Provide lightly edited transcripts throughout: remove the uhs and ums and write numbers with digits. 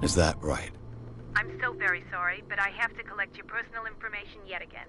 Is that right? I'm so very sorry, but I have to collect your personal information yet again.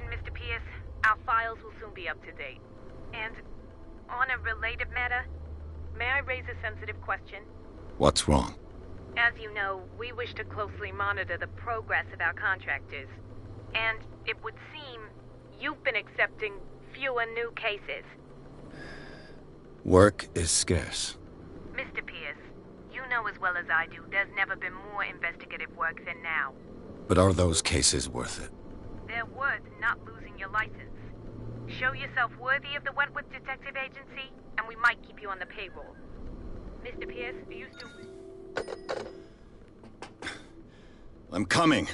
Mr. Pierce, our files will soon be up to date. And on a related matter, may I raise a sensitive question? What's wrong? As you know, we wish to closely monitor the progress of our contractors. And it would seem you've been accepting fewer new cases. Work is scarce. Mr. Pierce, you know as well as I do, there's never been more investigative work than now. But are those cases worth it? They're worth not losing your license. Show yourself worthy of the Wentworth Detective Agency, and we might keep you on the payroll. Mr. Pierce, are you still... I'm coming.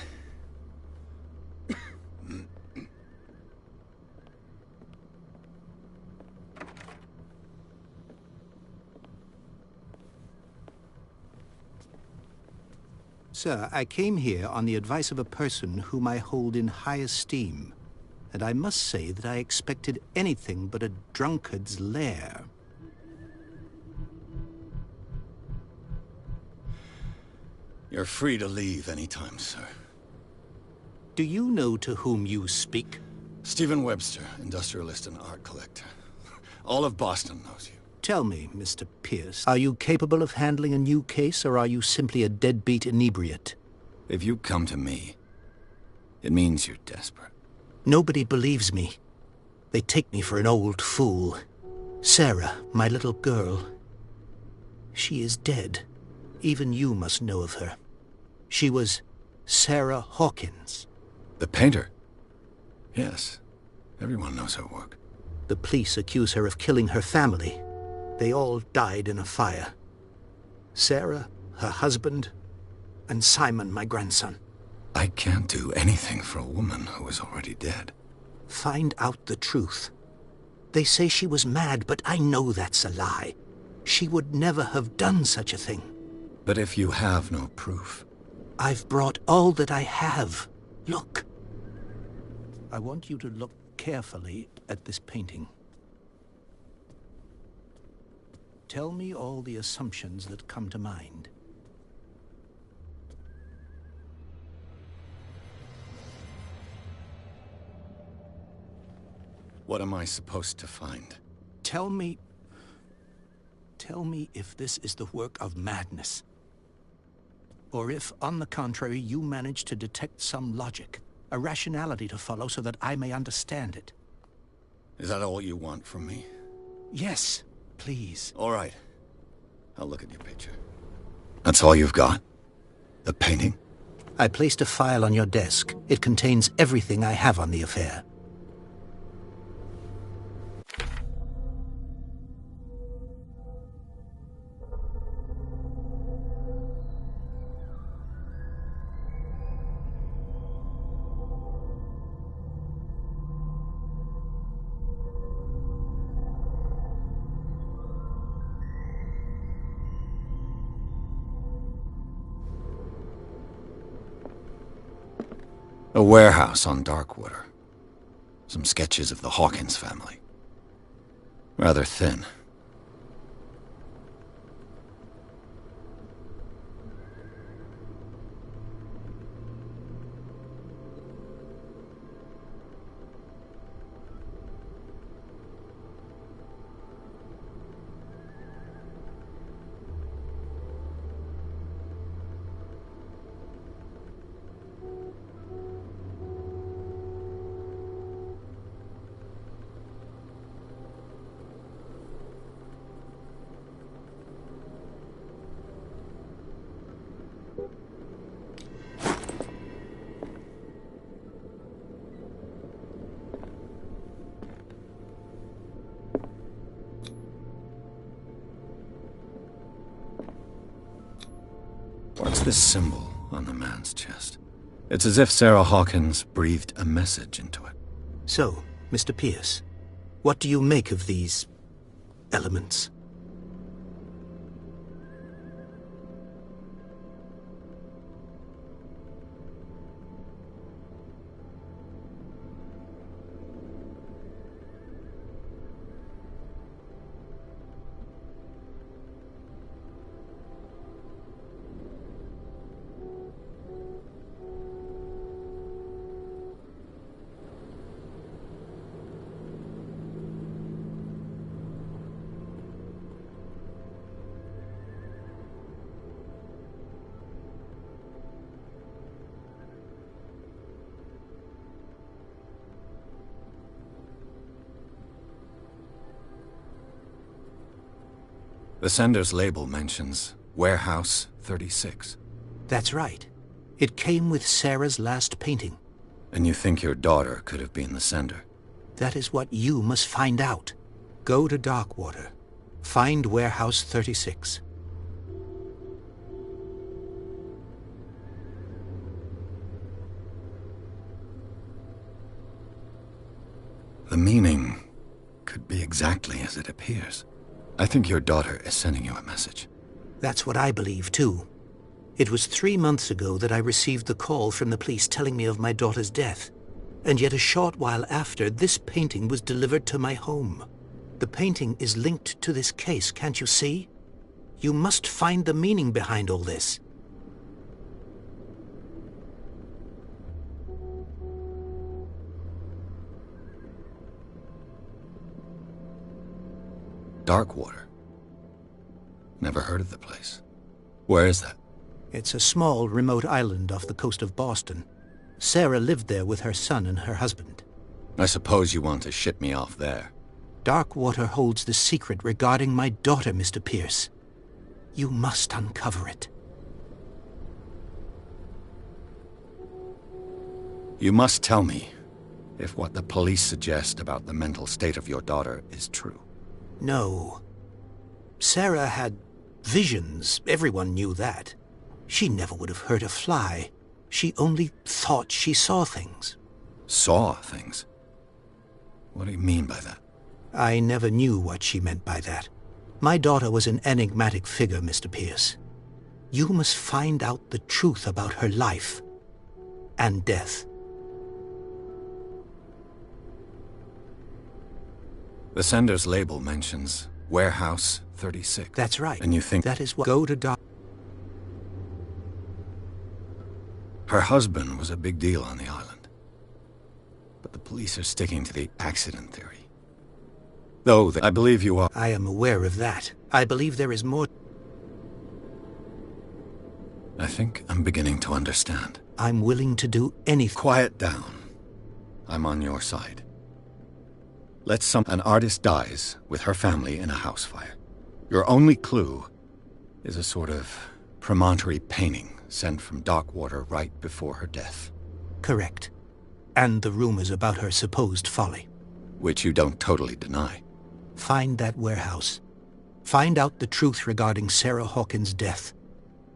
Sir, I came here on the advice of a person whom I hold in high esteem, and I must say that I expected anything but a drunkard's lair. You're free to leave anytime, sir. Do you know to whom you speak? Stephen Webster, industrialist and art collector. All of Boston knows you. Tell me, Mr. Pierce, are you capable of handling a new case, or are you simply a deadbeat inebriate? If you come to me, it means you're desperate. Nobody believes me. They take me for an old fool. Sarah, my little girl, she is dead. Even you must know of her. She was Sarah Hawkins. The painter? Yes. Everyone knows her work. The police accuse her of killing her family. They all died in a fire. Sarah, her husband, and Simon, my grandson. I can't do anything for a woman who is already dead. Find out the truth. They say she was mad, but I know that's a lie. She would never have done such a thing. But if you have no proof... I've brought all that I have. Look. I want you to look carefully at this painting. Tell me all the assumptions that come to mind. What am I supposed to find? Tell me if this is the work of madness. Or if, on the contrary, you manage to detect some logic, a rationality to follow so that I may understand it. Is that all you want from me? Yes, please. All right. I'll look at your picture. That's all you've got? The painting? I placed a file on your desk. It contains everything I have on the affair. A warehouse on Darkwater. Some sketches of the Hawkins family. Rather thin. What's this symbol on the man's chest? It's as if Sarah Hawkins breathed a message into it. So, Mr. Pierce, what do you make of these elements? The sender's label mentions Warehouse 36. That's right. It came with Sarah's last painting. And you think your daughter could have been the sender? That is what you must find out. Go to Darkwater. Find Warehouse 36. The meaning could be exactly as it appears. I think your daughter is sending you a message. That's what I believe, too. It was 3 months ago that I received the call from the police telling me of my daughter's death. And yet a short while after, this painting was delivered to my home. The painting is linked to this case, can't you see? You must find the meaning behind all this. Darkwater. Never heard of the place. Where is that? It's a small, remote island off the coast of Boston. Sarah lived there with her son and her husband. I suppose you want to ship me off there. Darkwater holds the secret regarding my daughter, Mr. Pierce. You must uncover it. You must tell me if what the police suggest about the mental state of your daughter is true. No. Sarah had visions. Everyone knew that. She never would have hurt a fly. She only thought she saw things. Saw things? What do you mean by that? I never knew what she meant by that. My daughter was an enigmatic figure, Mr. Pierce. You must find out the truth about her life and death. The sender's label mentions Warehouse 36. That's right. And you think that is what... Go to Doc... Her husband was a big deal on the island. But the police are sticking to the accident theory. Though, I believe you are... I am aware of that. I believe there is more... I think I'm beginning to understand. I'm willing to do anything. Quiet down. I'm on your side. An artist dies with her family in a house fire. Your only clue is a sort of promontory painting sent from Darkwater right before her death. Correct. And the rumors about her supposed folly. Which you don't totally deny. Find that warehouse. Find out the truth regarding Sarah Hawkins' death.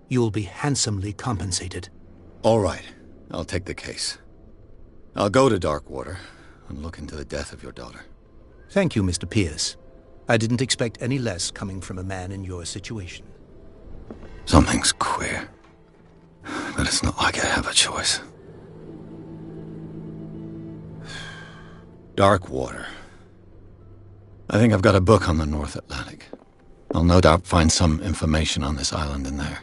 You'll be handsomely compensated. All right. I'll take the case. I'll go to Darkwater and look into the death of your daughter. Thank you, Mr. Pierce. I didn't expect any less coming from a man in your situation. Something's queer. But it's not like I have a choice. Darkwater. I think I've got a book on the North Atlantic. I'll no doubt find some information on this island in there.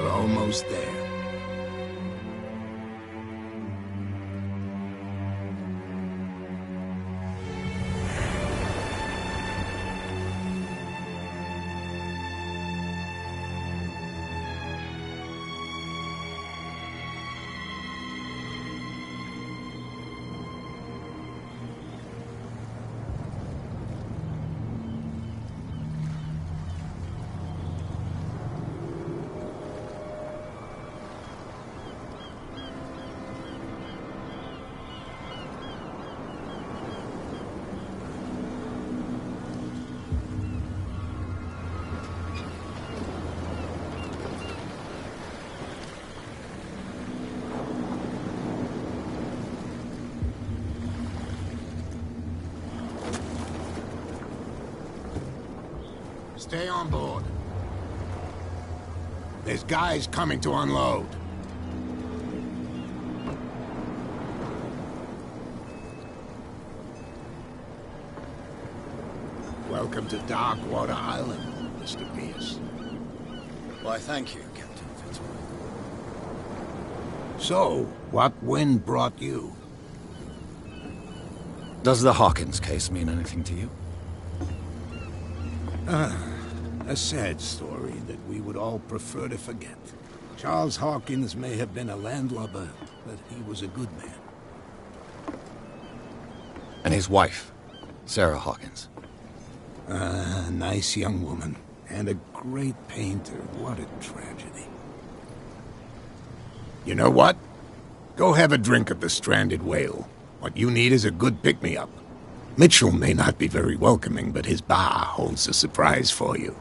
Almost there. Stay on board. There's guys coming to unload. Welcome to Darkwater Island, Mr. Pierce. Why, thank you, Captain Fitzroy. So, what wind brought you? Does the Hawkins case mean anything to you? A sad story that we would all prefer to forget. Charles Hawkins may have been a landlubber, but he was a good man. And his wife, Sarah Hawkins. A nice young woman, and a great painter. What a tragedy. You know what? Go have a drink at the Stranded Whale. What you need is a good pick-me-up. Mitchell may not be very welcoming, but his bar holds a surprise for you.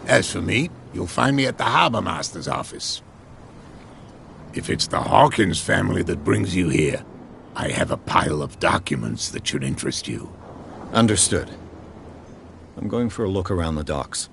As for me, you'll find me at the Harbor Master's office. If it's the Hawkins family that brings you here, I have a pile of documents that should interest you. Understood. I'm going for a look around the docks.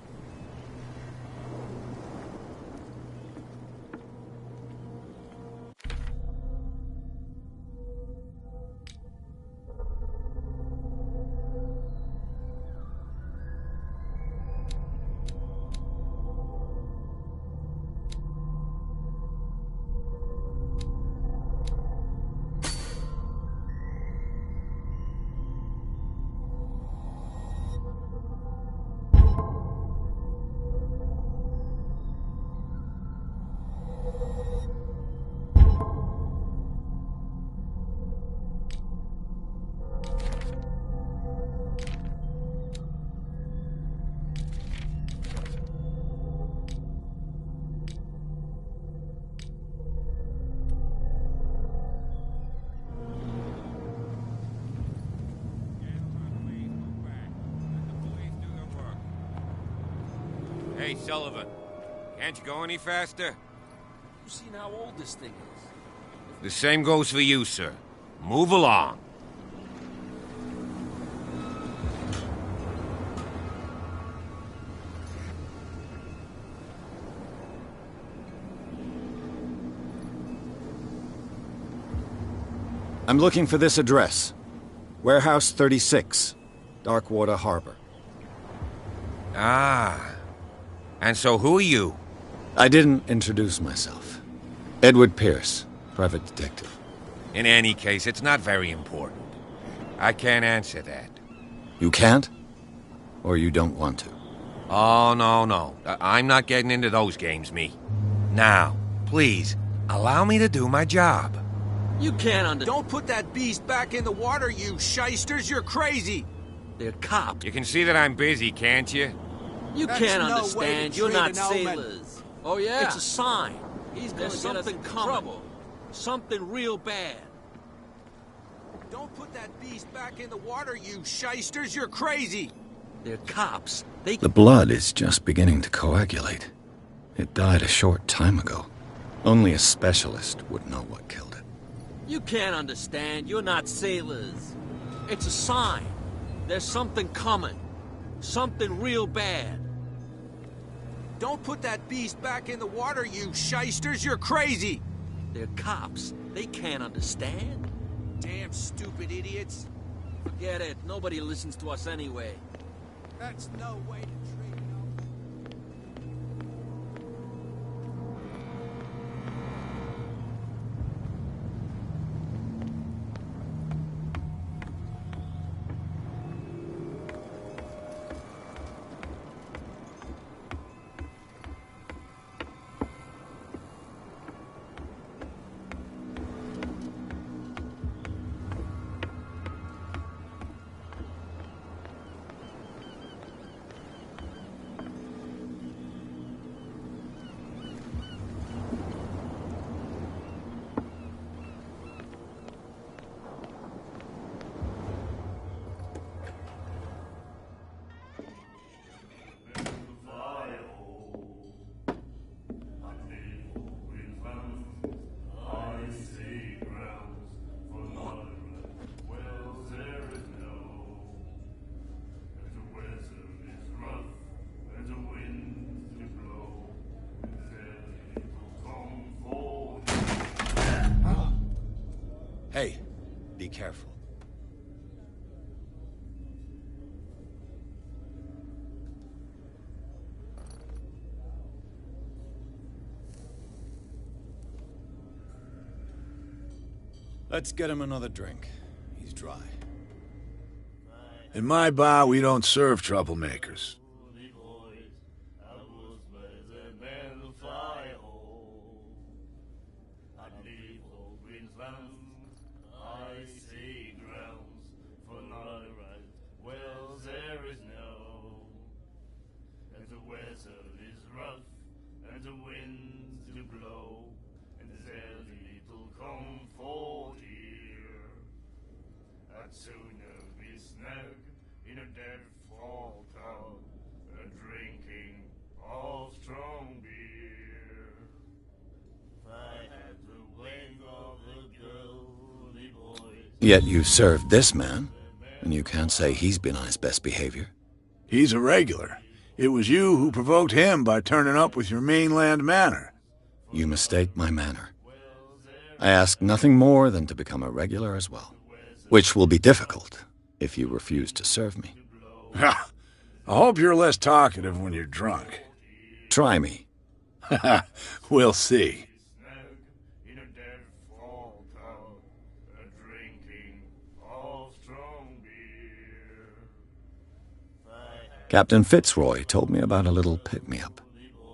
Hey, Sullivan. Can't you go any faster? You seen how old this thing is? The same goes for you, sir. Move along. I'm looking for this address. Warehouse 36, Darkwater Harbor. Ah. And so who are you? I didn't introduce myself. Edward Pierce, private detective. In any case, it's not very important. I can't answer that. You can't? Or you don't want to? Oh, no. I'm not getting into those games, me. Now, please, allow me to do my job. You can't Don't put that beast back in the water, you shysters! You're crazy! They're cops. You can see that I'm busy, can't you? You That's can't no understand. way to You're treat not an old man. sailors. Oh, yeah? It's a sign. He's gonna get something coming. Trouble. Something real bad. Don't put that beast back in the water, you shysters! You're crazy! They're cops. The blood is just beginning to coagulate. It died a short time ago. Only a specialist would know what killed it. You can't understand. You're not sailors. It's a sign. There's something coming. Something real bad. Don't put that beast back in the water, you shysters! You're crazy! They're cops. They can't understand. Damn stupid idiots. Forget it. Nobody listens to us anyway. That's no way to treat an old... Hey, be careful. Let's get him another drink. He's dry. In my bar, we don't serve troublemakers. Yet you served this man, and you can't say he's been on his best behavior. He's a regular. It was you who provoked him by turning up with your mainland manner. You mistake my manner. I ask nothing more than to become a regular as well, which will be difficult if you refuse to serve me. I hope you're less talkative when you're drunk. Try me. We'll see. Captain Fitzroy told me about a little pick-me-up.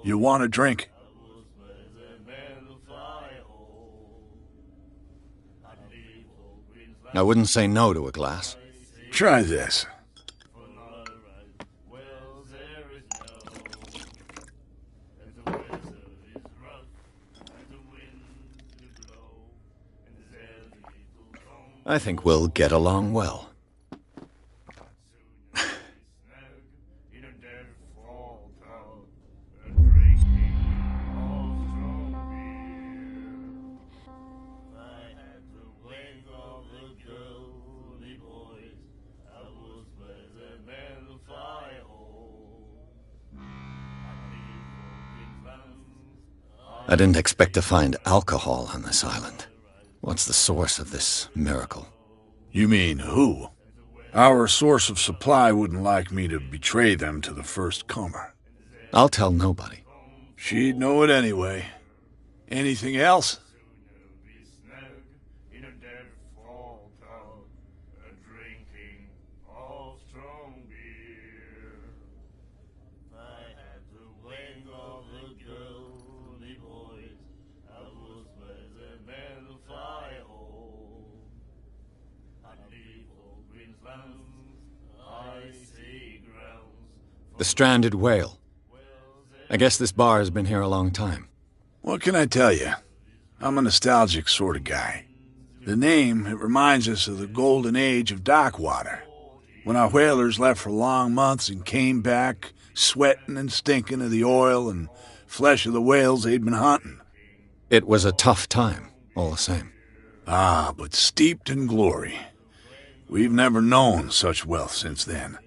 You want a drink? I wouldn't say no to a glass. Try this. I think we'll get along well. I didn't expect to find alcohol on this island. What's the source of this miracle? You mean who? Our source of supply wouldn't like me to betray them to the first comer. I'll tell nobody. She'd know it anyway. Anything else? The stranded whale. I guess this bar has been here a long time. What can I tell you? I'm a nostalgic sort of guy. The name, it reminds us of the golden age of dock water, when our whalers left for long months and came back sweating and stinking of the oil and flesh of the whales they'd been hunting. It was a tough time, all the same. Ah, but steeped in glory. We've never known such wealth since then.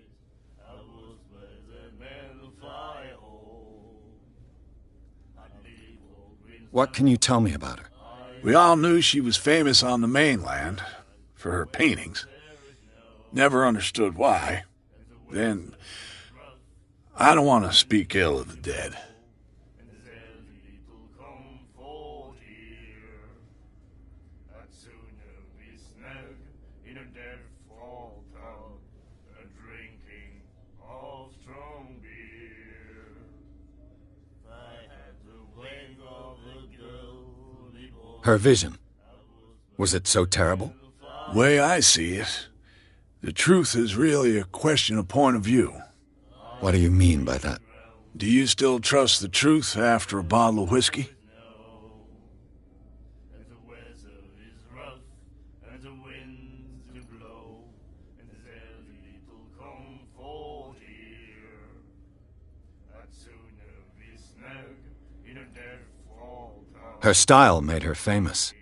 What can you tell me about her? We all knew she was famous on the mainland for her paintings. Never understood why. Then, I don't want to speak ill of the dead. Her vision. Was it so terrible? Way I see it, the truth is really a question of point of view. What do you mean by that? Do you still trust the truth after a bottle of whiskey? Her style made her famous.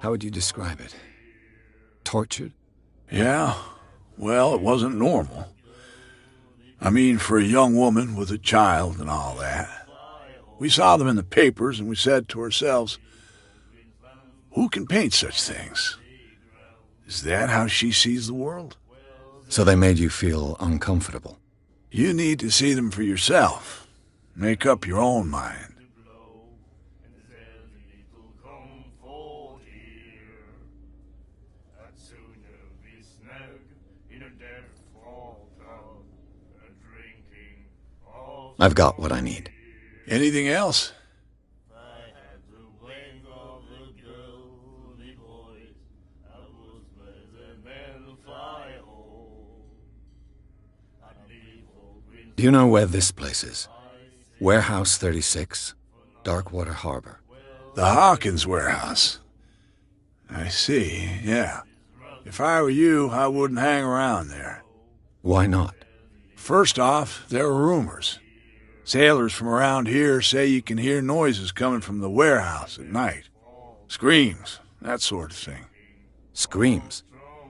How would you describe it? Tortured? Yeah, well, it wasn't normal. I mean, for a young woman with a child and all that. We saw them in the papers and we said to ourselves, who can paint such things? Is that how she sees the world? So they made you feel uncomfortable. You need to see them for yourself. Make up your own mind. I've got what I need. Anything else? Do you know where this place is? Warehouse 36, Darkwater Harbor. The Hawkins warehouse. I see, yeah. If I were you, I wouldn't hang around there. Why not? First off, there are rumors. Sailors from around here say you can hear noises coming from the warehouse at night. Screams, that sort of thing. Screams?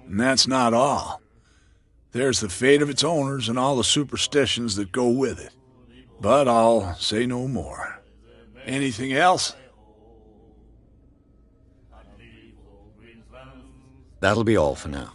And that's not all. There's the fate of its owners and all the superstitions that go with it. But I'll say no more. Anything else? That'll be all for now.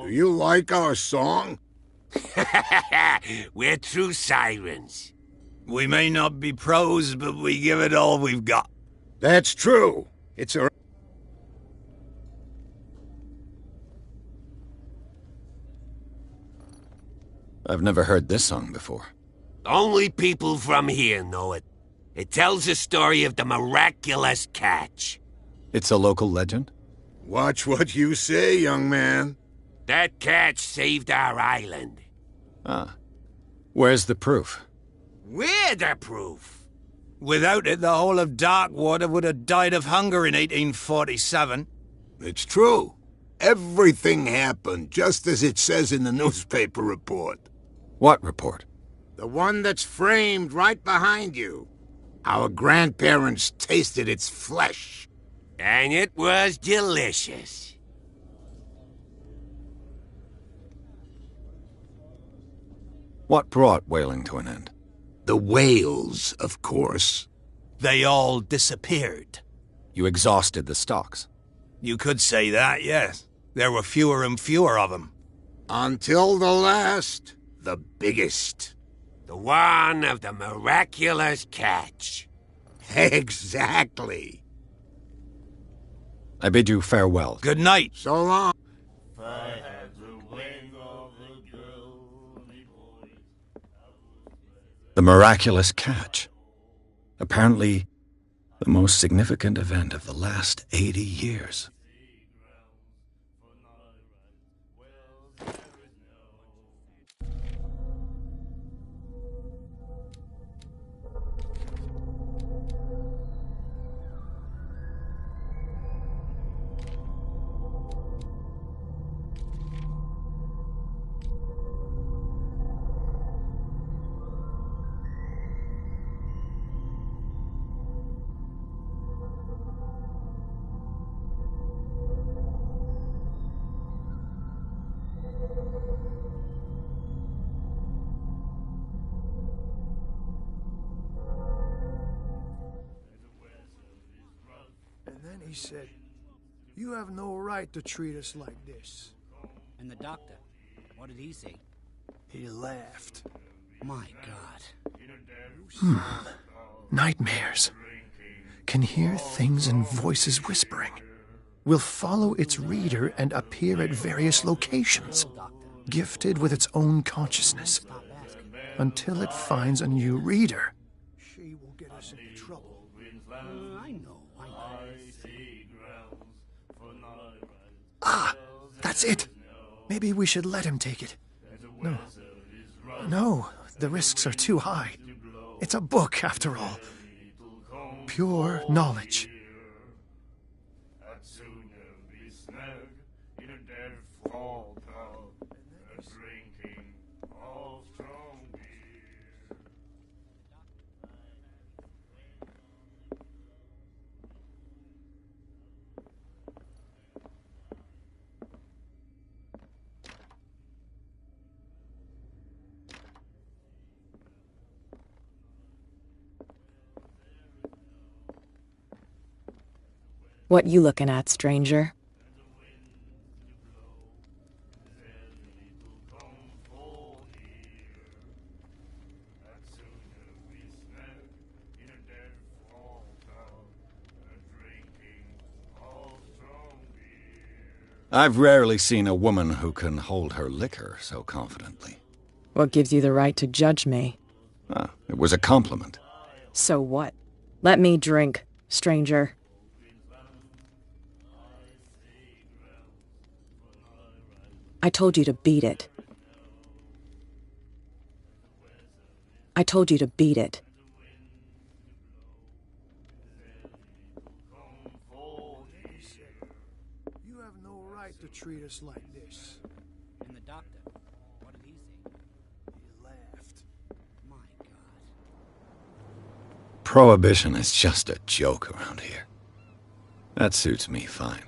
Do you like our song? We're true sirens. We may not be pros, but we give it all we've got. That's true. It's a... I've never heard this song before. Only people from here know it. It tells the story of the miraculous catch. It's a local legend? Watch what you say, young man. That catch saved our island. Ah. Where's the proof? We're the proof. Without it, the whole of Darkwater would have died of hunger in 1847. It's true. Everything happened just as it says in the newspaper report. What report? The one that's framed right behind you. Our grandparents tasted its flesh. And it was delicious. What brought whaling to an end? The whales, of course. They all disappeared. You exhausted the stocks. You could say that, yes. There were fewer and fewer of them. Until the last, the biggest. The one of the miraculous catch. Exactly. I bid you farewell. Good night. So long. The miraculous catch. Apparently, the most significant event of the last 80 years. He said, "You have no right to treat us like this." And the doctor, what did he say? He laughed. My God. Nightmares. Can hear things and voices whispering. Will follow its reader and appear at various locations, gifted with its own consciousness, until it finds a new reader. She will get us into trouble. I know. Ah, that's it. Maybe we should let him take it. No. No, the risks are too high. It's a book, after all. Pure knowledge. What you looking at, stranger? I've rarely seen a woman who can hold her liquor so confidently. What gives you the right to judge me? Ah, it was a compliment. So what? Let me drink, stranger. I told you to beat it. I told you to beat it. You have no right to treat us like this. And the doctor, what did he say? He laughed. My God. Prohibition is just a joke around here. That suits me fine.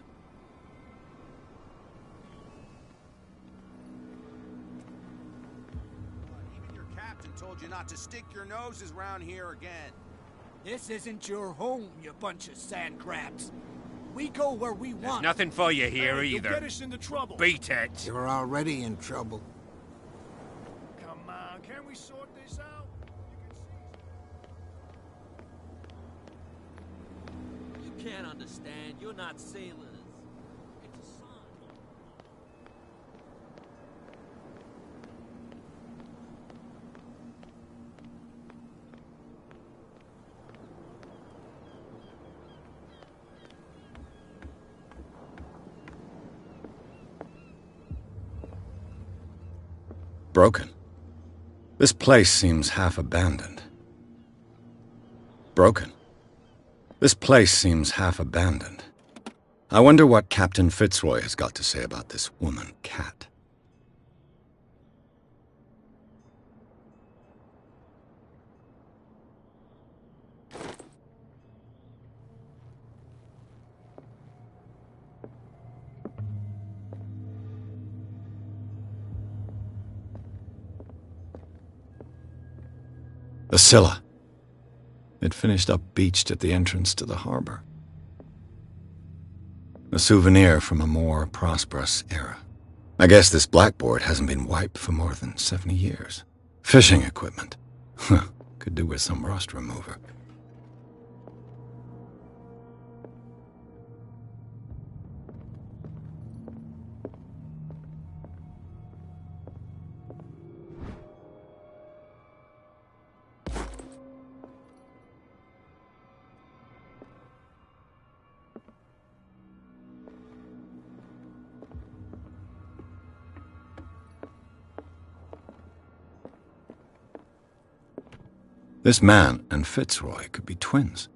Even your captain told you not to stick your noses around here again. This isn't your home, you bunch of sand crabs. We go where we want. Nothing for you here either. You'll get us into trouble. Beat it. You're already in trouble. Come on, can we sort this out? You can't understand. You're not sailors. It's a sign. Broken. This place seems half abandoned. Broken. This place seems half abandoned. I wonder what Captain Fitzroy has got to say about this woman, Cat. The Scylla. It finished up beached at the entrance to the harbor. A souvenir from a more prosperous era. I guess this blackboard hasn't been wiped for more than 70 years. Fishing equipment. Could do with some rust remover. This man and Fitzroy could be twins.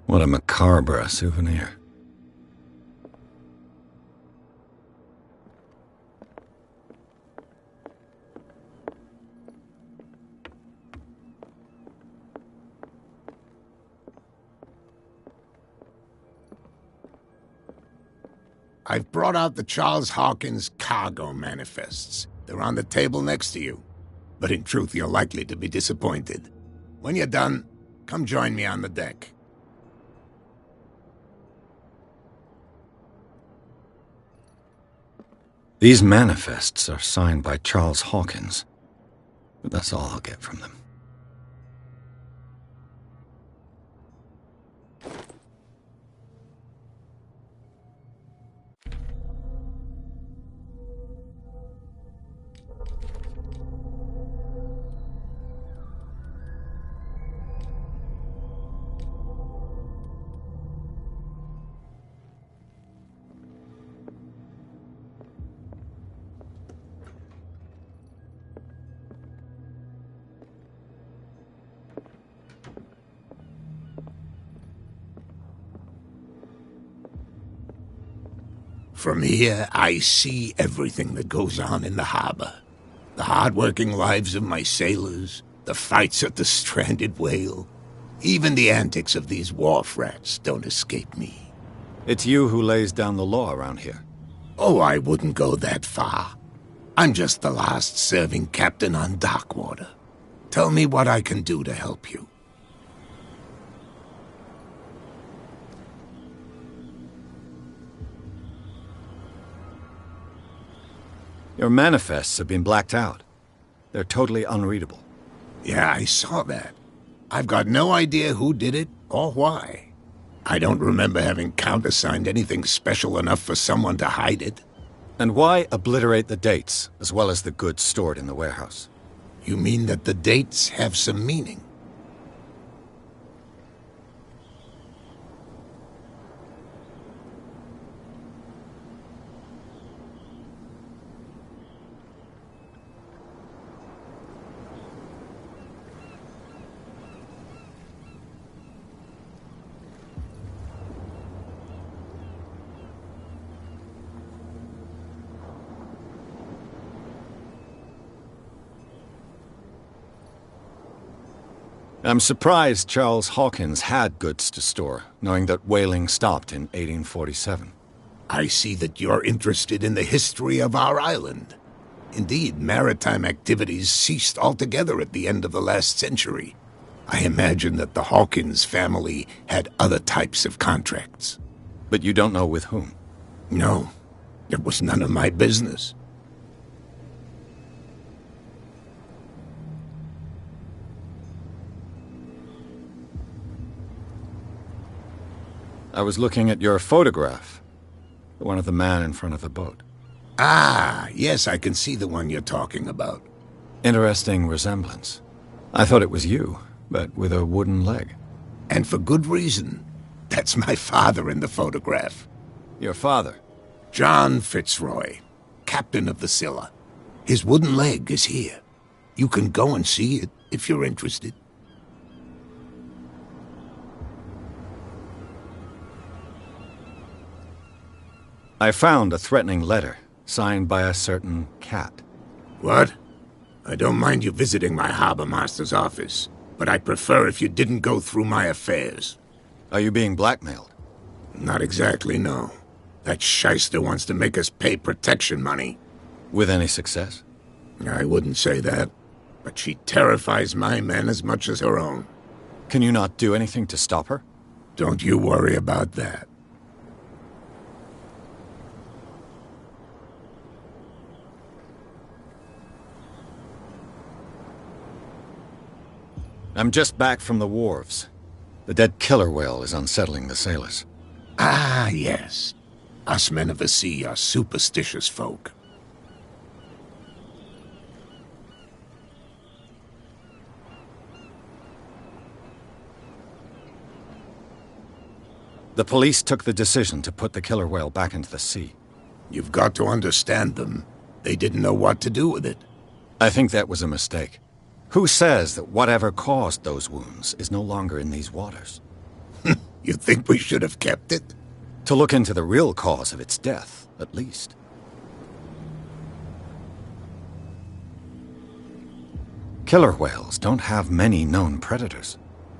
What a macabre souvenir. I've brought out the Charles Hawkins cargo manifests. They're on the table next to you. But in truth, you're likely to be disappointed. When you're done, come join me on the deck. These manifests are signed by Charles Hawkins, but that's all I'll get from them. From here, I see everything that goes on in the harbor. The hard-working lives of my sailors, the fights at the stranded whale. Even the antics of these wharf rats don't escape me. It's you who lays down the law around here. Oh, I wouldn't go that far. I'm just the last serving captain on Darkwater. Tell me what I can do to help you. Your manifests have been blacked out. They're totally unreadable. Yeah, I saw that. I've got no idea who did it or why. I don't remember having countersigned anything special enough for someone to hide it. And why obliterate the dates, as well as the goods stored in the warehouse? You mean that the dates have some meaning? I'm surprised Charles Hawkins had goods to store, knowing that whaling stopped in 1847. I see that you're interested in the history of our island. Indeed, maritime activities ceased altogether at the end of the last century. I imagine that the Hawkins family had other types of contracts. But you don't know with whom? No, it was none of my business. I was looking at your photograph. The one of the man in front of the boat. Ah, yes, I can see the one you're talking about. Interesting resemblance. I thought it was you, but with a wooden leg. And for good reason. That's my father in the photograph. Your father? John Fitzroy, captain of the Scylla. His wooden leg is here. You can go and see it if you're interested. I found a threatening letter, signed by a certain cat. What? I don't mind you visiting my harbor master's office, but I prefer if you didn't go through my affairs. Are you being blackmailed? Not exactly, no. That shyster wants to make us pay protection money. With any success? I wouldn't say that, but she terrifies my men as much as her own. Can you not do anything to stop her? Don't you worry about that. I'm just back from the wharves. The dead killer whale is unsettling the sailors. Ah, yes. Us men of the sea are superstitious folk. The police took the decision to put the killer whale back into the sea. You've got to understand them. They didn't know what to do with it. I think that was a mistake. Who says that whatever caused those wounds is no longer in these waters? You think we should have kept it? To look into the real cause of its death, at least. Killer whales don't have many known predators.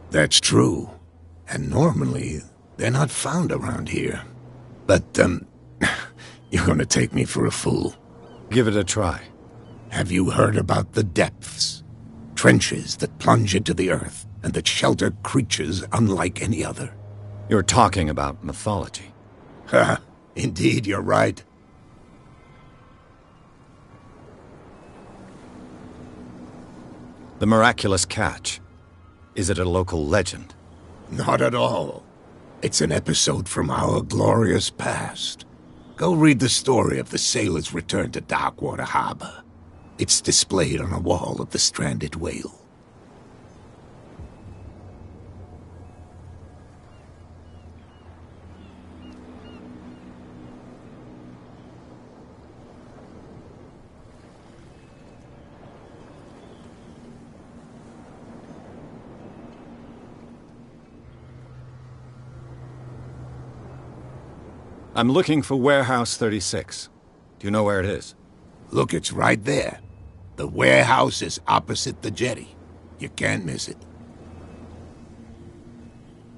That's true. And normally, they're not found around here. But, you're gonna take me for a fool. Give it a try. Have you heard about the depths? Trenches that plunge into the earth and that shelter creatures unlike any other. You're talking about mythology. Ha! Indeed, you're right. The miraculous catch. Is it a local legend? Not at all. It's an episode from our glorious past. Go read the story of the sailor's return to Darkwater Harbor. It's displayed on a wall of the stranded whale. I'm looking for Warehouse 36. Do you know where it is? Look, it's right there. The warehouse is opposite the jetty. You can't miss it.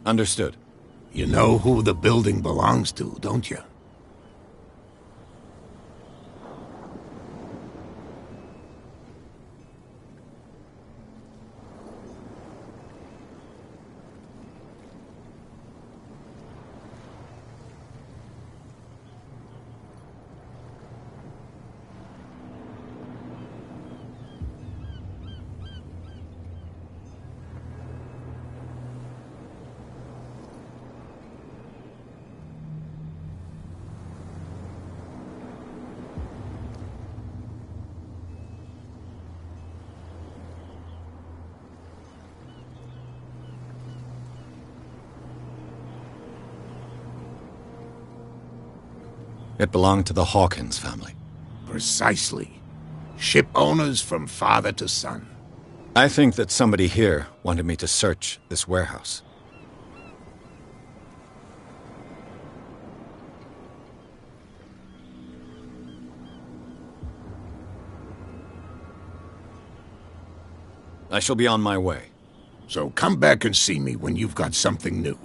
Understood. You know who the building belongs to, don't you? It belonged to the Hawkins family. Precisely. Ship owners from father to son. I think that somebody here wanted me to search this warehouse. I shall be on my way. So come back and see me when you've got something new.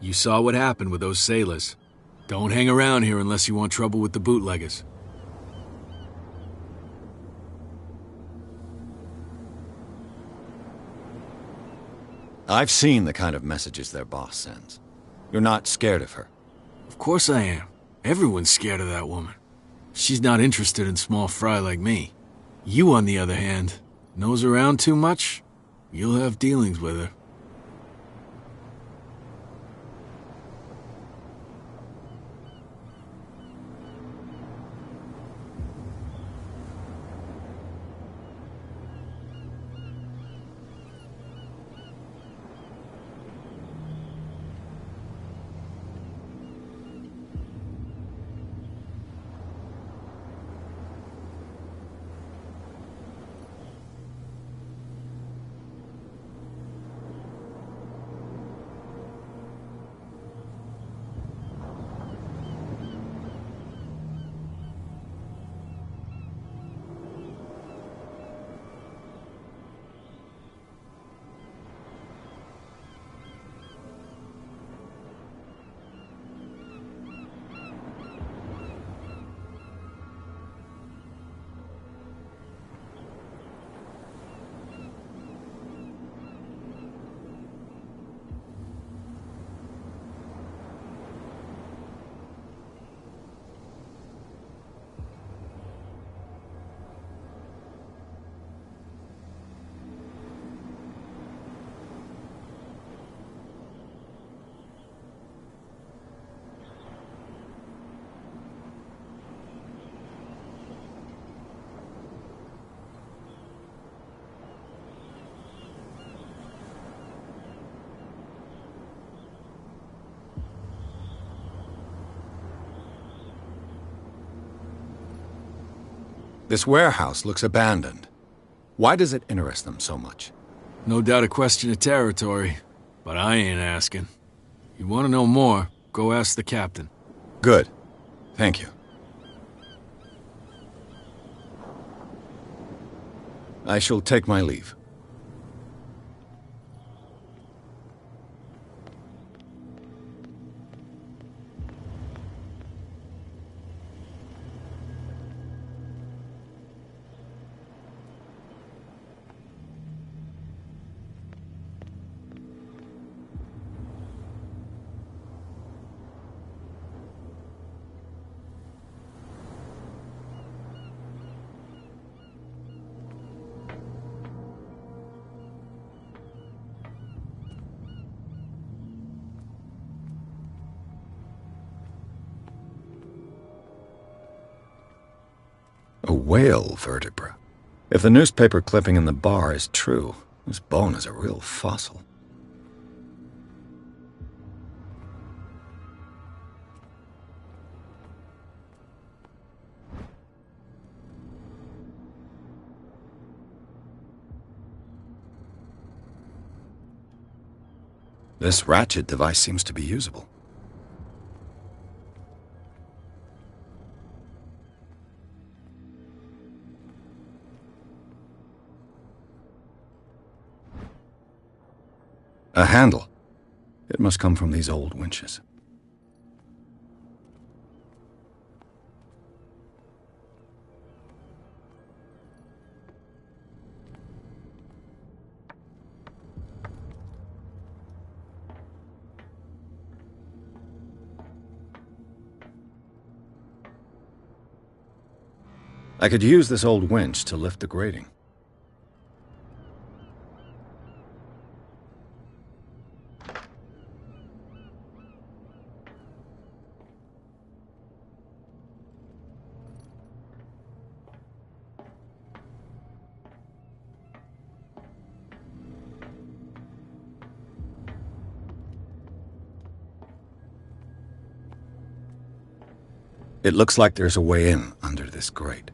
You saw what happened with those sailors. Don't hang around here unless you want trouble with the bootleggers. I've seen the kind of messages their boss sends. You're not scared of her. Of course I am. Everyone's scared of that woman. She's not interested in small fry like me. You, on the other hand, nose around too much, you'll have dealings with her. This warehouse looks abandoned. Why does it interest them so much? No doubt a question of territory, but I ain't asking. You want to know more, go ask the captain. Good. Thank you. I shall take my leave. A whale vertebra. If the newspaper clipping in the bar is true, this bone is a real fossil. This ratchet device seems to be usable. A handle. It must come from these old winches. I could use this old winch to lift the grating. It looks like there's a way in under this grate.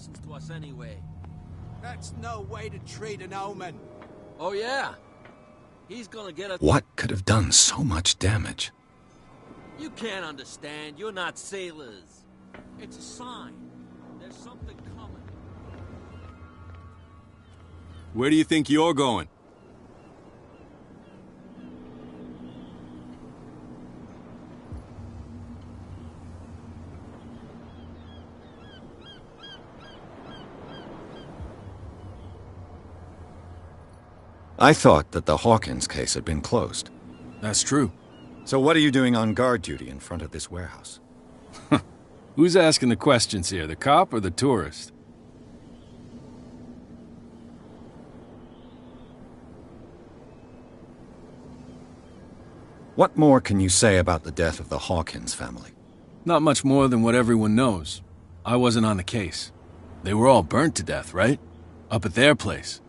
listens to us anyway. That's no way to treat an omen. Oh, yeah? He's gonna get us... What could have done so much damage? You can't understand. You're not sailors. It's a sign. There's something coming. Where do you think you're going? I thought that the Hawkins case had been closed. That's true. So what are you doing on guard duty in front of this warehouse? Who's asking the questions here, the cop or the tourist? What more can you say about the death of the Hawkins family? Not much more than what everyone knows. I wasn't on the case. They were all burnt to death, right? Up at their place.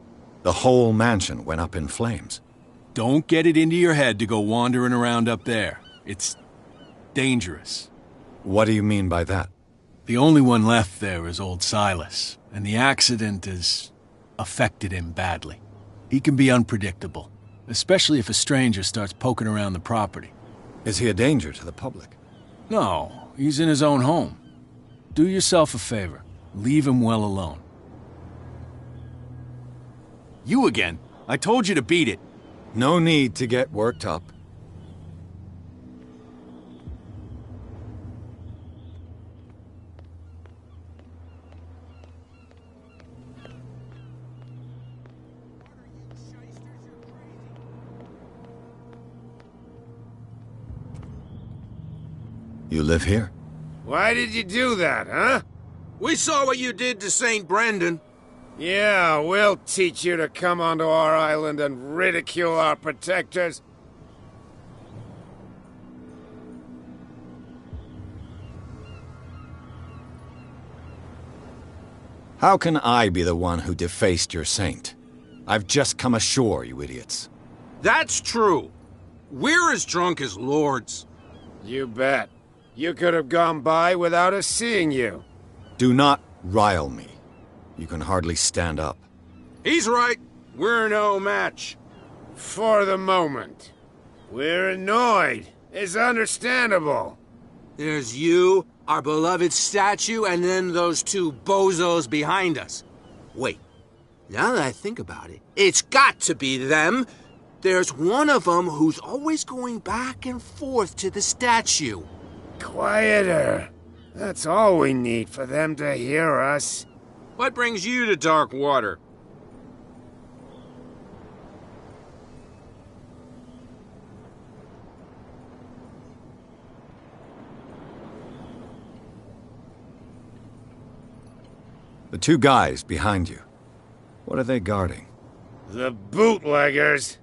The whole mansion went up in flames. Don't get it into your head to go wandering around up there. It's dangerous. What do you mean by that? The only one left there is old Silas, and the accident has affected him badly. He can be unpredictable, especially if a stranger starts poking around the property. Is he a danger to the public? No, he's in his own home. Do yourself a favor. Leave him well alone. You again. I told you to beat it. No need to get worked up. You live here? Why did you do that, huh? We saw what you did to St. Brendan. Yeah, we'll teach you to come onto our island and ridicule our protectors. How can I be the one who defaced your saint? I've just come ashore, you idiots. That's true. We're as drunk as lords. You bet. You could have gone by without us seeing you. Do not rile me. You can hardly stand up. He's right. We're no match. For the moment. We're annoyed. It's understandable. There's you, our beloved statue, and then those two bozos behind us. Wait. Now that I think about it, it's got to be them. There's one of them who's always going back and forth to the statue. Quieter. That's all we need for them to hear us. What brings you to dark water? The two guys behind you. What are they guarding? The bootleggers.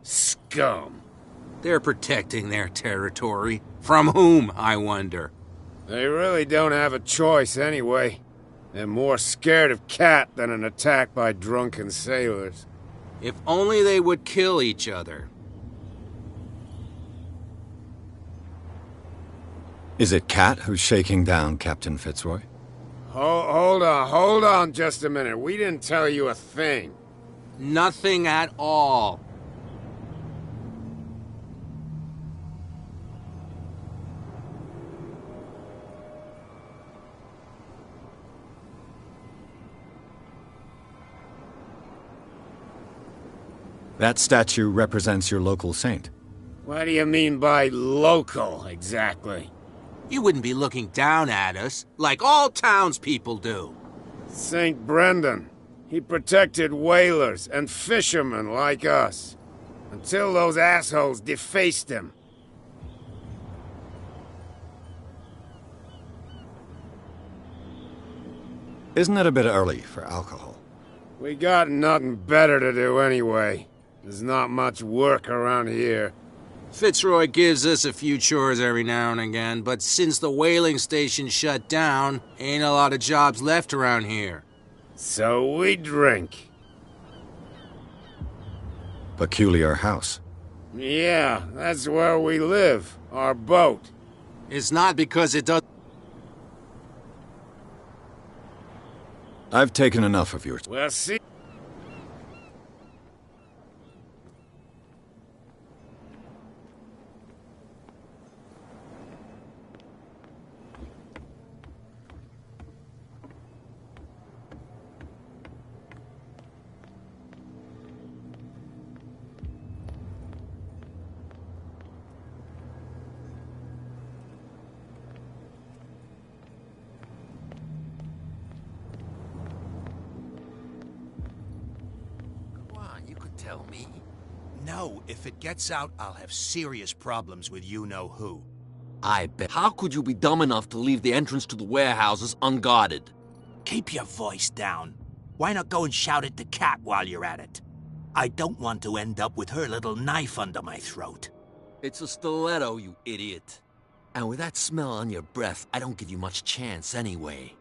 Scum. They're protecting their territory. From whom, I wonder? They really don't have a choice anyway. They're more scared of Cat than an attack by drunken sailors. If only they would kill each other. Is it Cat who's shaking down Captain Fitzroy? Hold on just a minute. We didn't tell you a thing. Nothing at all. That statue represents your local saint. What do you mean by local, exactly? You wouldn't be looking down at us, like all townspeople do. St. Brendan. He protected whalers and fishermen like us. Until those assholes defaced him. Isn't it a bit early for alcohol? We got nothing better to do anyway. There's not much work around here. Fitzroy gives us a few chores every now and again, but since the whaling station shut down, ain't a lot of jobs left around here. So we drink. Peculiar house. Yeah, that's where we live. Our boat. It's not because it does... I've taken enough of yours. Well, see... Tell me. No, if it gets out, I'll have serious problems with you-know-who. I bet. How could you be dumb enough to leave the entrance to the warehouses unguarded? Keep your voice down. Why not go and shout at the cat while you're at it? I don't want to end up with her little knife under my throat. It's a stiletto, you idiot. And with that smell on your breath, I don't give you much chance anyway.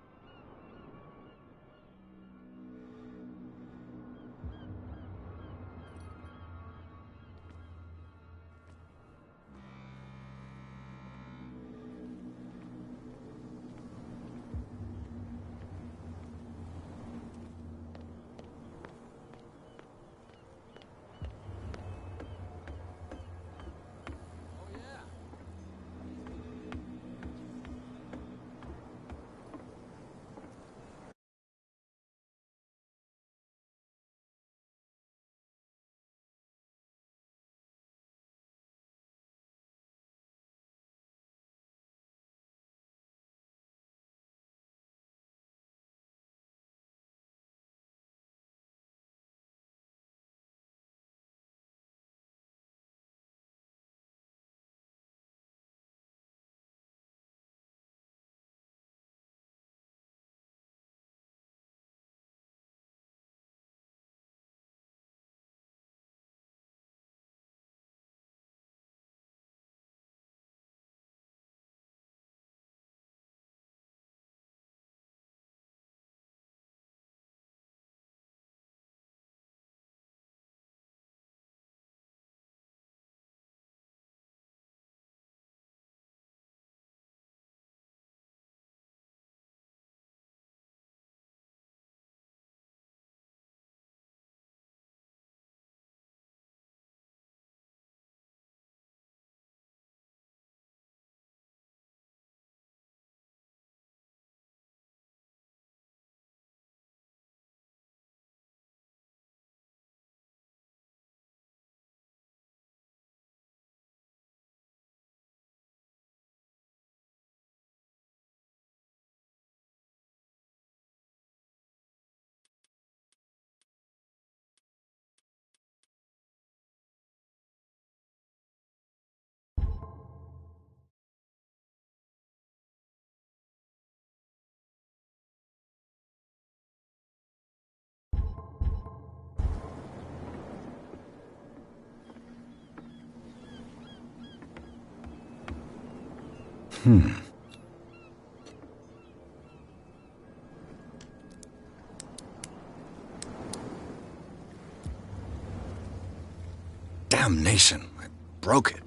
Damnation, I broke it.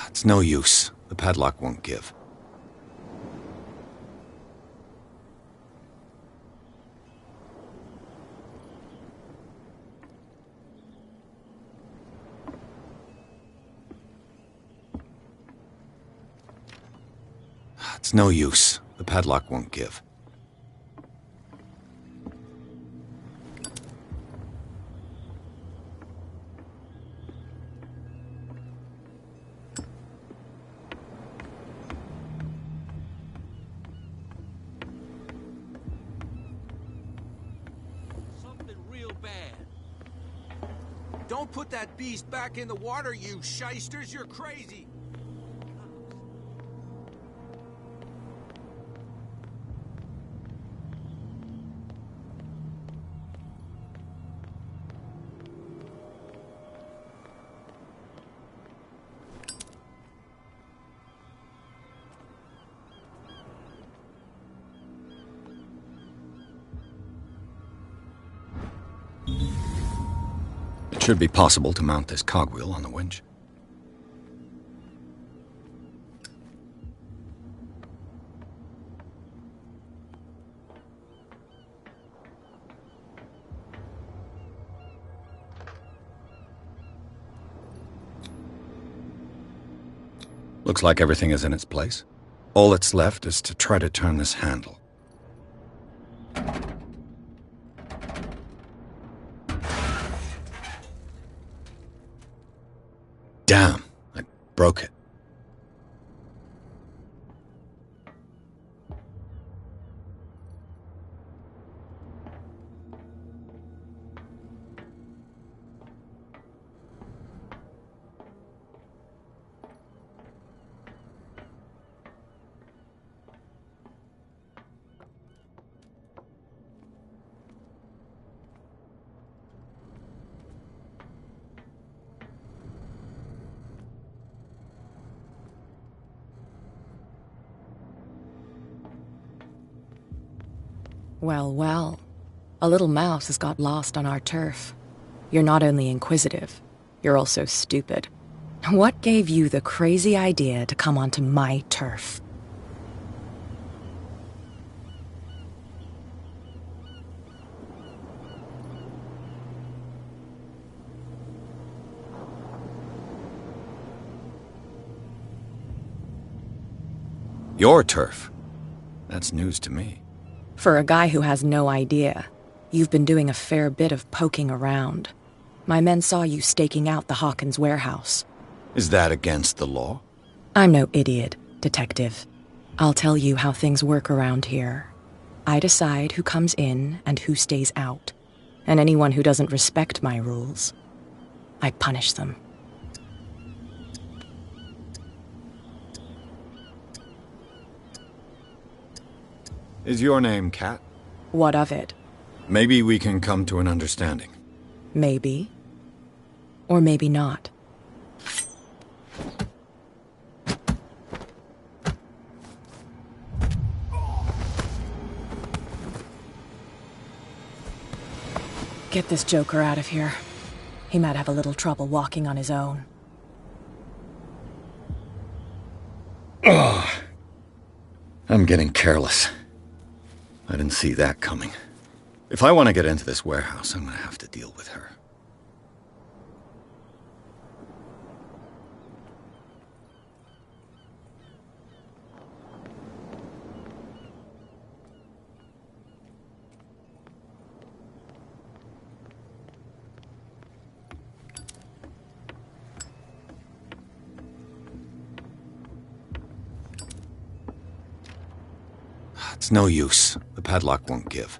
It's no use. The padlock won't give. It's no use. The padlock won't give. Something real bad. Don't put that beast back in the water, you shysters. You're crazy. It should be possible to mount this cogwheel on the winch. Looks like everything is in its place. All that's left is to try to turn this handle. Damn, I broke it. Well, well. A little mouse has got lost on our turf. You're not only inquisitive, you're also stupid. What gave you the crazy idea to come onto my turf? Your turf? That's news to me. For a guy who has no idea, you've been doing a fair bit of poking around. My men saw you staking out the Hawkins warehouse. Is that against the law? I'm no idiot, Detective. I'll tell you how things work around here. I decide who comes in and who stays out. And anyone who doesn't respect my rules, I punish them. Is your name Kat? What of it? Maybe we can come to an understanding. Maybe. Or maybe not. Get this joker out of here. He might have a little trouble walking on his own. Ugh. I'm getting careless. I didn't see that coming. If I want to get into this warehouse, I'm going to have to deal with her. It's no use. The padlock won't give.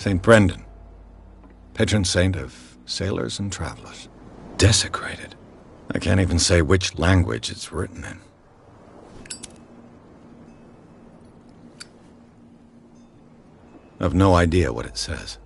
St. Brendan, patron saint of sailors and travelers. Desecrated. I can't even say which language it's written in. I've no idea what it says.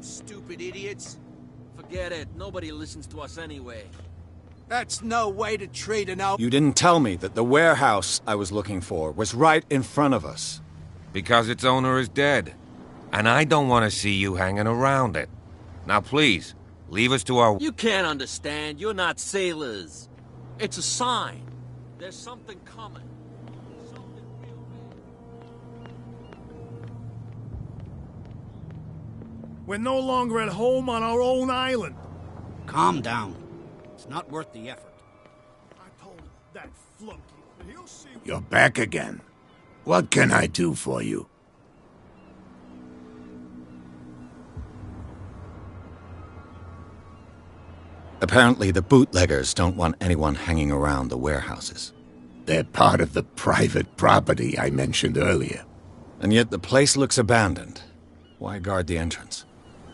Stupid idiots. Forget it. Nobody listens to us anyway. That's no way to treat an old... You didn't tell me that the warehouse I was looking for was right in front of us. Because its owner is dead. And I don't want to see you hanging around it. Now please, leave us to our... You can't understand. You're not sailors. It's a sign. There's something coming. Something real bad. We're no longer at home on our own island. Calm down. It's not worth the effort. I told that flunky. He'll see. You're back again. What can I do for you? Apparently the bootleggers don't want anyone hanging around the warehouses. They're part of the private property I mentioned earlier. And yet the place looks abandoned. Why guard the entrance?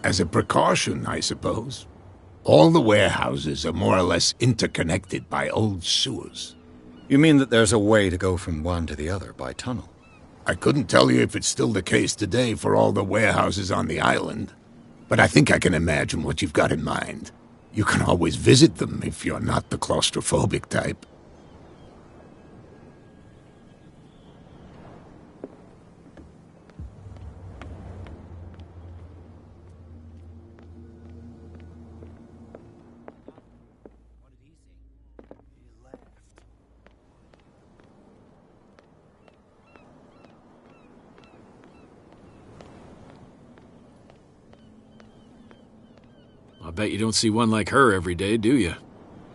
As a precaution, I suppose. All the warehouses are more or less interconnected by old sewers. You mean that there's a way to go from one to the other by tunnel? I couldn't tell you if it's still the case today for all the warehouses on the island, but I think I can imagine what you've got in mind. You can always visit them if you're not the claustrophobic type. I bet you don't see one like her every day, do you?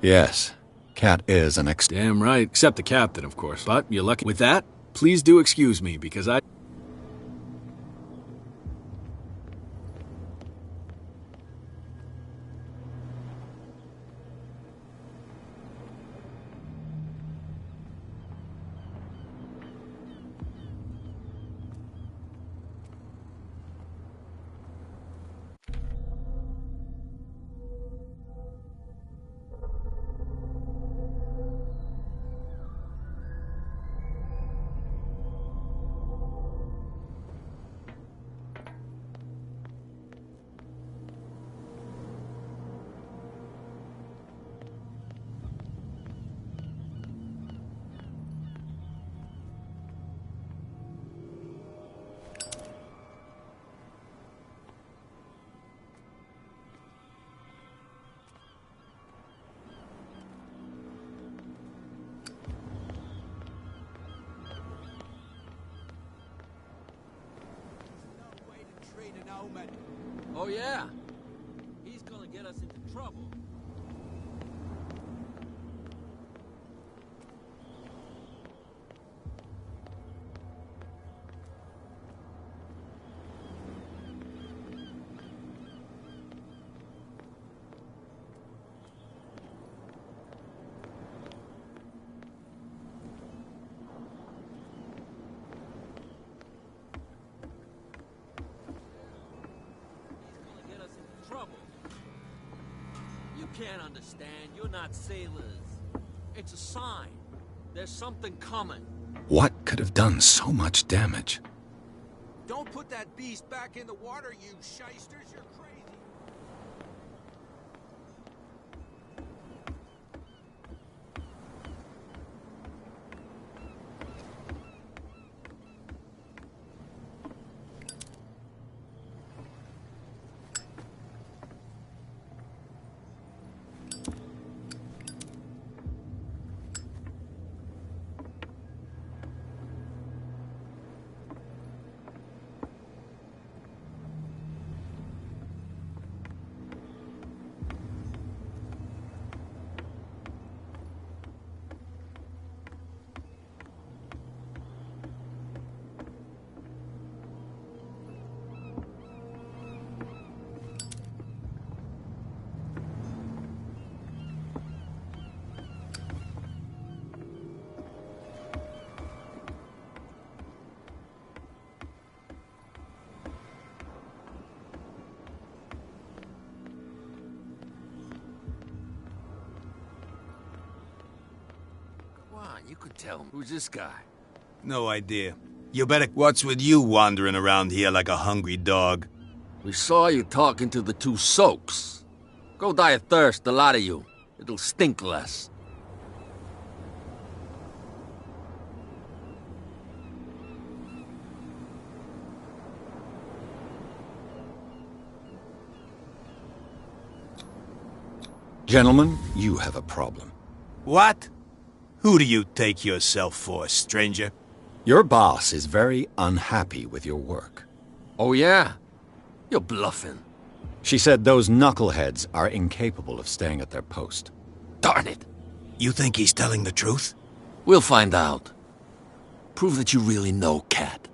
Yes. Cat is an Damn right, except the captain, of course. But you're lucky. With that, please do excuse me, because I... Oh, yeah. He's gonna get us into trouble. You can't understand. You're not sailors. It's a sign. There's something coming. What could have done so much damage? Don't put that beast back in the water, you shysters. You're crazy. You could tell him. Who's this guy? No idea. You better... What's with you wandering around here like a hungry dog? We saw you talking to the two soaks. Go die of thirst, the lot of you. It'll stink less. Gentlemen, you have a problem. What? Who do you take yourself for, stranger? Your boss is very unhappy with your work. Oh, yeah? You're bluffing. She said those knuckleheads are incapable of staying at their post. Darn it. You think he's telling the truth? We'll find out. Prove that you really know Cat.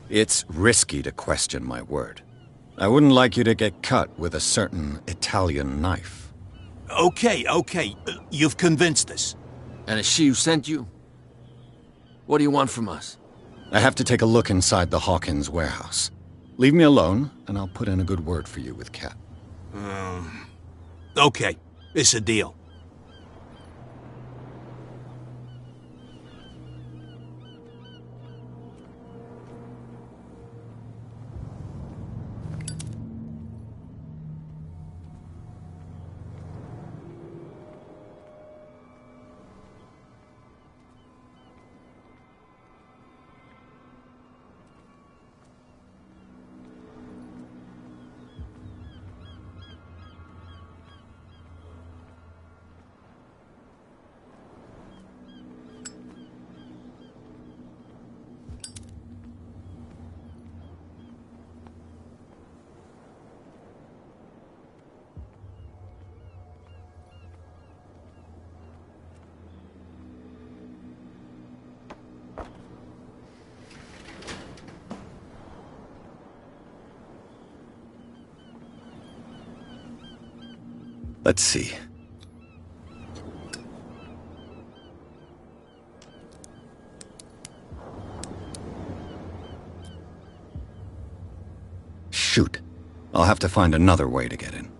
It's risky to question my word. I wouldn't like you to get cut with a certain Italian knife. Okay. You've convinced us. And it's she who sent you? What do you want from us? I have to take a look inside the Hawkins warehouse. Leave me alone, and I'll put in a good word for you with Kat. Okay. It's a deal. Let's see. Shoot. I'll have to find another way to get in.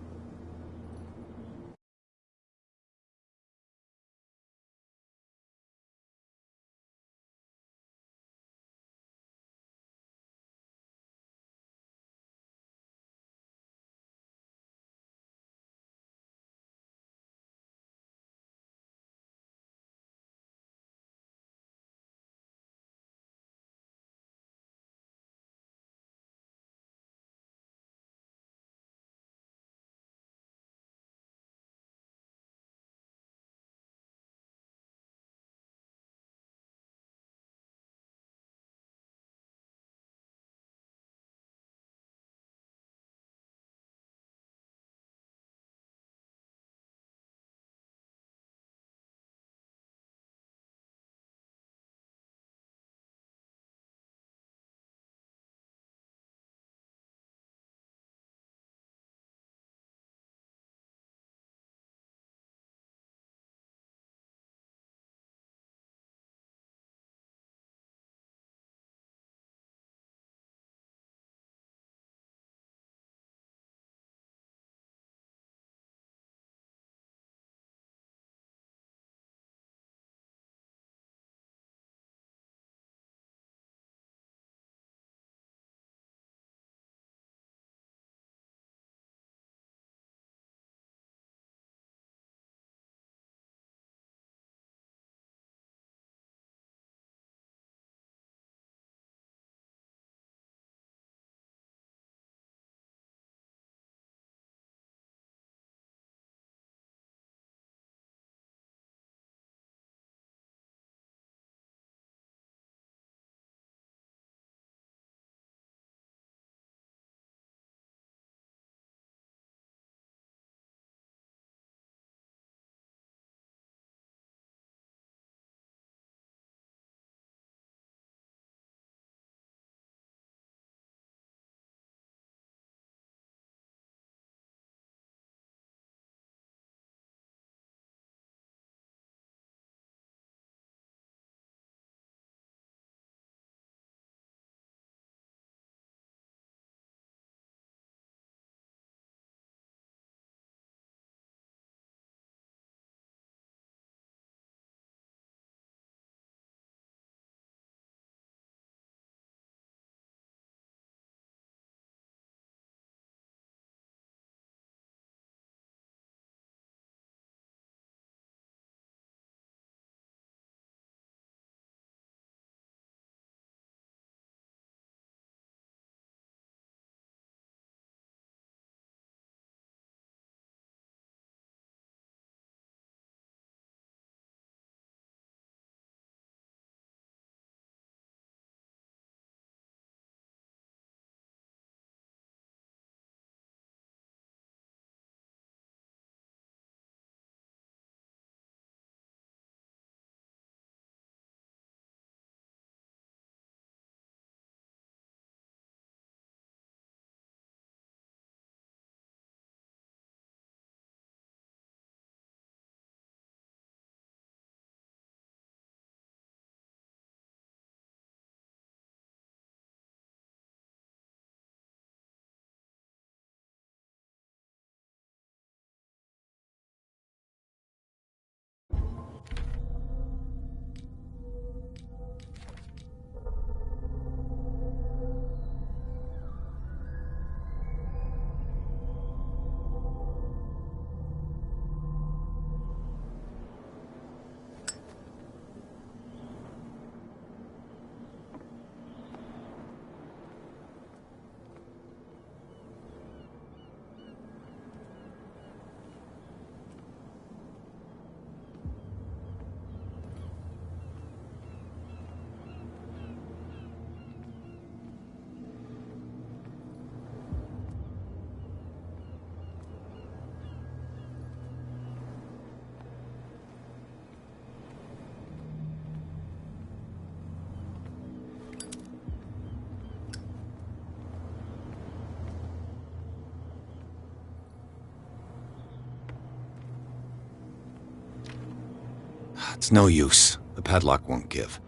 It's no use. The padlock won't give.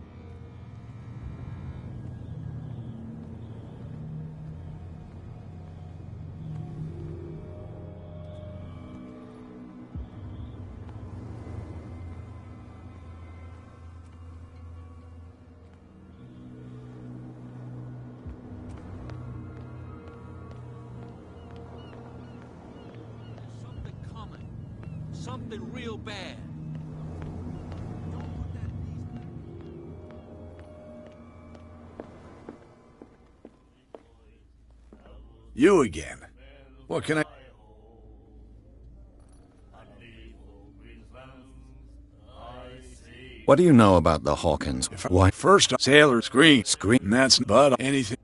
Something real bad. You again. What can I... What do you know about the Hawkins? Why? First, sailor scream. And that's but anything.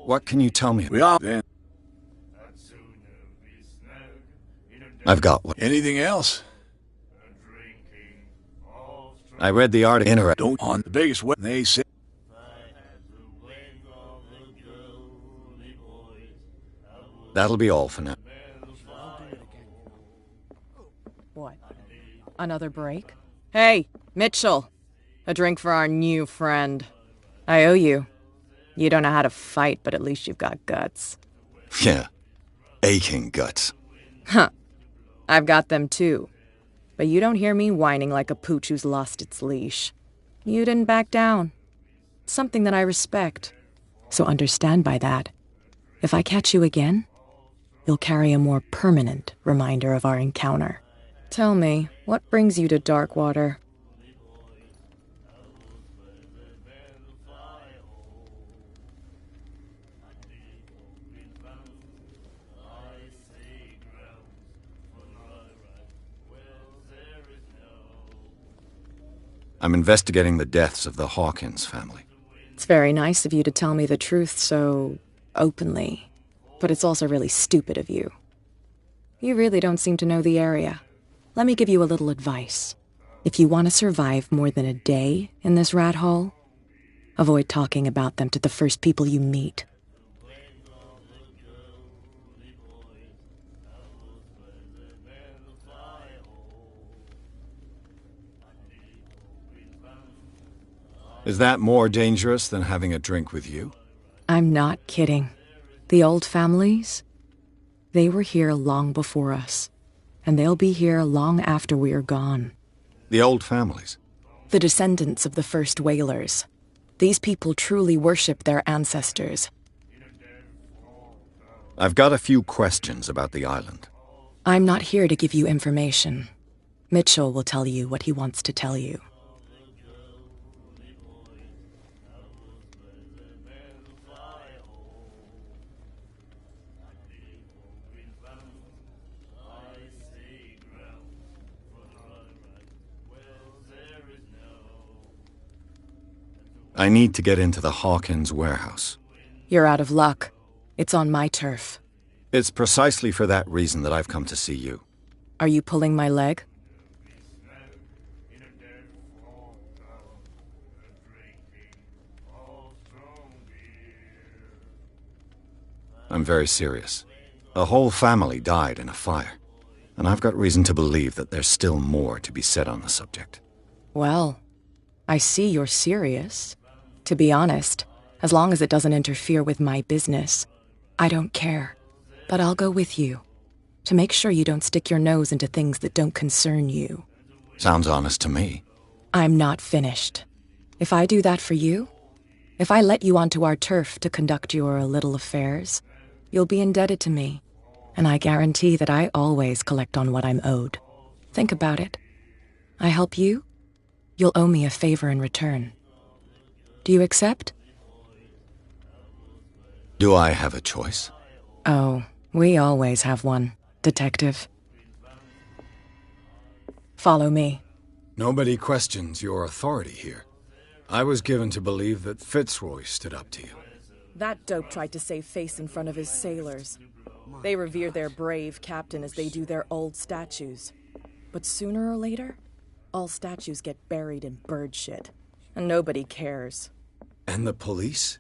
What can you tell me? We all then. I've got one. Anything else? I read the article. Don't on the biggest way they say. That'll be all for now. What? Another break? Hey, Mitchell! A drink for our new friend. I owe you. You don't know how to fight, but at least you've got guts. Yeah. Aching guts. Huh. I've got them too. But you don't hear me whining like a pooch who's lost its leash. You didn't back down. It's something that I respect. So understand by that. If I catch you again, you'll carry a more permanent reminder of our encounter. Tell me, what brings you to Darkwater? I'm investigating the deaths of the Hawkins family. It's very nice of you to tell me the truth so openly, but it's also really stupid of you. You really don't seem to know the area. Let me give you a little advice. If you want to survive more than a day in this rat hole, avoid talking about them to the first people you meet. Is that more dangerous than having a drink with you? I'm not kidding. The old families, they were here long before us, and they'll be here long after we are gone. The old families? The descendants of the first whalers. These people truly worship their ancestors. I've got a few questions about the island. I'm not here to give you information. Mitchell will tell you what he wants to tell you. I need to get into the Hawkins warehouse. You're out of luck. It's on my turf. It's precisely for that reason that I've come to see you. Are you pulling my leg? I'm very serious. A whole family died in a fire, and I've got reason to believe that there's still more to be said on the subject. Well, I see you're serious. To be honest, as long as it doesn't interfere with my business, I don't care. But I'll go with you, to make sure you don't stick your nose into things that don't concern you. Sounds honest to me. I'm not finished. If I do that for you, if I let you onto our turf to conduct your little affairs, you'll be indebted to me, and I guarantee that I always collect on what I'm owed. Think about it. I help you, you'll owe me a favor in return. Do you accept? Do I have a choice? Oh, we always have one, Detective. Follow me. Nobody questions your authority here. I was given to believe that Fitzroy stood up to you. That dope tried to save face in front of his sailors. They revere their brave captain as they do their old statues. But sooner or later, all statues get buried in bird shit. And nobody cares. And the police?